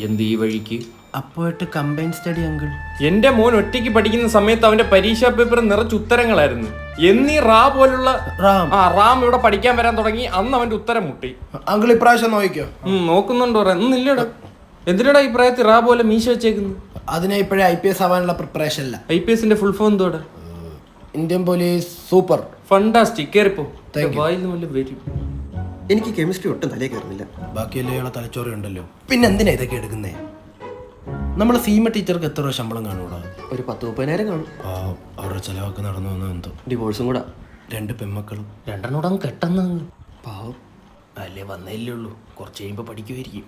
എന്ത് ഈ വഴിക്ക്? അപ്പോയിട്ട് കമ്പൈൻ സ്റ്റഡി അങ്കിൾ. എന്റെ മോൻ ഒറ്റയ്ക്ക് പഠിക്കുന്ന സമയത്ത് അവന്റെ പരീക്ഷാ പേപ്പർ നിറച്ച് ഉത്തരങ്ങളായിരുന്നു. എന്നീ പോലുള്ള റാം ഇവിടെ പഠിക്കാൻ വരാൻ തുടങ്ങി. അന്ന് അവന്റെ ഉത്തരം മുട്ടി. അങ്കിൾ ഇപ്രാവശ്യം നോക്കിക്കോ. നോക്കുന്നുണ്ടോ? ഇന്നില്ലടാ. എന്തിനാടാ ഈ പ്രായത്തിൽ പോലെ മീശ വെച്ചേക്കുന്നു? അതിനെ ഇപ്പോഴേ IPS ആവാനുള്ള പ്രിപ്പറേഷൻ അല്ല. IPS ഫുൾ ഫോം എന്തോടെ? Indian police super fantastic. കേറിപ്പോ വരും. എനിക്ക് കെമിസ്ട്രി ഒട്ടും തലേ കയറുന്നില്ല. ബാക്കിയെല്ലാം തലച്ചോറി ഉണ്ടല്ലോ. പിന്നെ എന്തിനാ ഇതൊക്കെ എടുക്കുന്നേ? നമ്മളെ സീമ ടീച്ചർക്ക് എത്ര രൂപ ശമ്പളം കാണൂടാ? ഒരു 10-30,000 കാണും. അവരുടെ ചെലവൊക്കെ നടന്നു വന്ന എന്തോ. ഡിവോഴ്സും കൂടെ. 2 പെൺമക്കളും. 2 കെട്ടെന്ന് പാവം. അല്ലേ വന്നല്ലേ ഉള്ളൂ. കുറച്ച് കഴിയുമ്പോ പഠിക്കുമായിരിക്കും.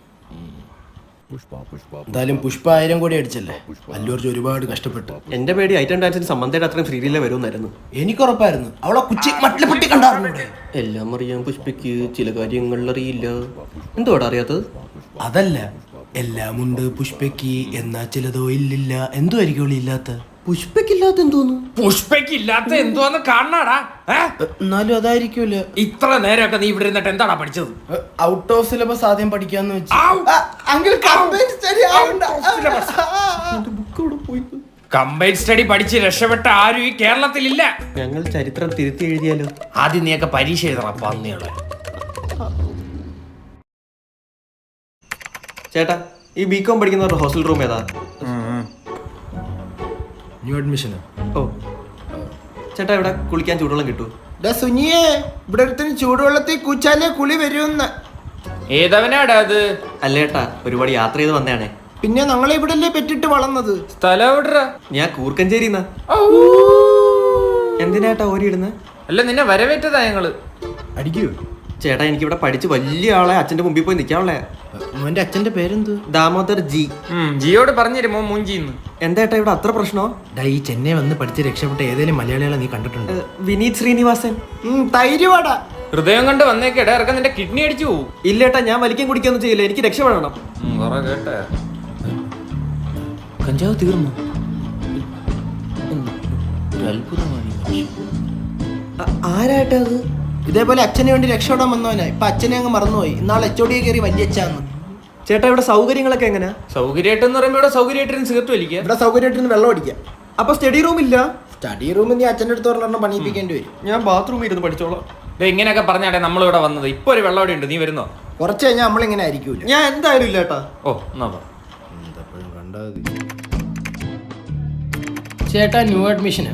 എന്തായാലും പുഷ്പ 1000 കോടി അടിച്ചല്ലേ. അല്ലൂർജ് ഒരുപാട് കഷ്ടപ്പെട്ടു. എന്റെ പേടി ഐറ്റം ഡാൻസിന് സംബന്ധയുടെ അത്രയും സീരിയലേ വരുമെന്നായിരുന്നു. എനിക്കുറപ്പായിരുന്നു. അവളെ കുച്ചി മട്ടിലെ പൊട്ടി കണ്ടായിരുന്നു. എല്ലാം അറിയാം പുഷ്പയ്ക്ക്, ചില കാര്യങ്ങൾ അറിയില്ല. എന്തുവാടാ അറിയാത്തത്? അതല്ല, എല്ലാം ഉണ്ട് പുഷ്പയ്ക്ക്, എന്നാ ചിലതോ ഇല്ലില്ല. എന്തുമായിരിക്കും ഇല്ലാത്ത? പുഷ്പയ്ക്കില്ലാത്ത എന്തോന്നു? പുഷ്പയ്ക്കില്ലാത്ത എന്തോന്ന് കാണാടാ. എന്നാലും അതായിരിക്കൂല. ഇത്ര നേരമൊക്കെ നീ ഇവിടെ ഇരുന്നിട്ട് എന്താടാ പഠിച്ചത്? ഔട്ട് ഓഫ് സിലബസ് ആദ്യം പഠിക്കാന്ന് വെച്ചു. കമ്പൈൻ സ്റ്റഡി പഠിച്ച് രക്ഷപ്പെട്ട ആരും ഈ കേരളത്തിലില്ല. ഞങ്ങൾ ചരിത്രം തിരുത്തി എഴുതിയാലോ? ആദ്യം നീയൊക്കെ പരീക്ഷ എഴുതണം. പന്നികളെ. ചേട്ടാ, ഈ BCom പഠിക്കുന്നവരുടെ ഹോസ്റ്റൽ റൂം ഏതാ? ന്യൂ അഡ്മിഷന്. ഓ ചേട്ടാ, ഇവിടെ കുളിക്കാൻ ചൂടുവെള്ളം കിട്ടൂ? സുനിയേ, ഇവിടെ ഒരുത്തിന് ചൂടുവെള്ളത്തിൽ കുച്ചാലേ കുളി വരുമെന്ന്. ഏതവനാടാ അത്? അല്ലേട്ടാ, ഒരുപാട് യാത്ര ചെയ്ത് വന്നതാണേ. പിന്നെ ഞങ്ങളെ ഇവിടല്ലേ പെറ്റിട്ട് വളർന്നത്. സ്ഥലം എവിടെടാ? ഞാൻ കൂർക്കഞ്ചേരിന്നാ. എന്തിനാട്ടാ ഓരിയിടുന്നത്? അല്ല, നിന്നെ വരവേറ്റതാ ഞങ്ങള്. അടിക്കൂ ചേട്ടാ, എനിക്കിവിടെ പഠിച്ച് വലിയ ആളെ അച്ഛന്റെ മുമ്പിൽ പോയി നിൽക്കാനുള്ളേ. മോന്റെ അച്ഛന്റെ പേരെന്ത്? ദാമോദർ ജി. ജിയോട് പറഞ്ഞിരുമോ മൂഞ്ചിന്ന്? എന്താ ഇവിടെ അത്ര പ്രശ്നമോ? ഈ ചെന്നൈ വന്ന് പഠിച്ച് രക്ഷപ്പെട്ട ഏതെങ്കിലും മലയാളികളെ നീ കണ്ടിട്ടുണ്ട്? വിനീത് ശ്രീനിവാസൻ. തൈരുവാടാ. ഹൃദയം കൊണ്ട് വന്നേക്കേടാ. ഇറക്കം നിന്റെ കിഡ്നി അടിച്ചു പോകും. ഇല്ലേട്ടാ, ഞാൻ വലിക്കാൻ കുടിക്കൊന്നും ചെയ്യില്ല. എനിക്ക് രക്ഷപ്പെടണം. കേട്ടെ. കഞ്ചാവ് തീർന്നു. ആരായിട്ടാ അത്? ഇതേപോലെ അച്ഛന് വേണ്ടി രക്ഷപ്പെടാൻ വന്നവനാ. ഇപ്പൊ അച്ഛനെ അങ്ങ് മറന്നുപോയി. ഇന്നാൾ HOD കയറി വലിയ അച്ഛന്ന്. ചേട്ടാ, ഇവിടെ സൗകര്യങ്ങളൊക്കെ എങ്ങനെയാ? സൗകര്യമായിട്ടെന്ന് പറയുമ്പോ ഇവിടെ സൗകര്യമായിട്ടിരുന്ന് സിഗരറ്റ് വലിക്കുക. ഇവിടെ സൗകര്യമായിട്ടിരുന്ന് വെള്ളം അടിക്കാം. അപ്പൊ സ്റ്റഡി റൂം ഇല്ല? സ്റ്റഡി റൂമിൽ നീ അച്ഛൻ്റെ അടുത്ത് പറഞ്ഞ പണിയിപ്പിക്കേണ്ടി വരും. ഞാൻ ബാത്റൂമിൽ ഇരുന്ന് പഠിച്ചോളാം. ഇങ്ങനെയൊക്കെ പറഞ്ഞാടേ നമ്മളിവിടെ വന്നത്. ഇപ്പൊ ഒരു വെള്ളം അവിടെ ഉണ്ട്. നീ വരുന്നോ? കുറച്ച് കഴിഞ്ഞാൽ നമ്മളിങ്ങനെ ആയിരിക്കൂല. ഞാൻ എന്തായാലും ഇല്ല ചേട്ടാ. ഓ എന്നാ ചേട്ടാ, ന്യൂ അഡ്മിഷന്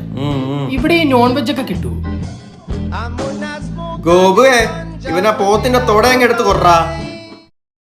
ഇവിടെ ഈ നോൺ വെജ് ഒക്കെ കിട്ടൂ? ഗോപുവേ, ഇവനാ പോത്തിന്റെ തൊടയങ്ങ് എടുത്ത് കൊറാ.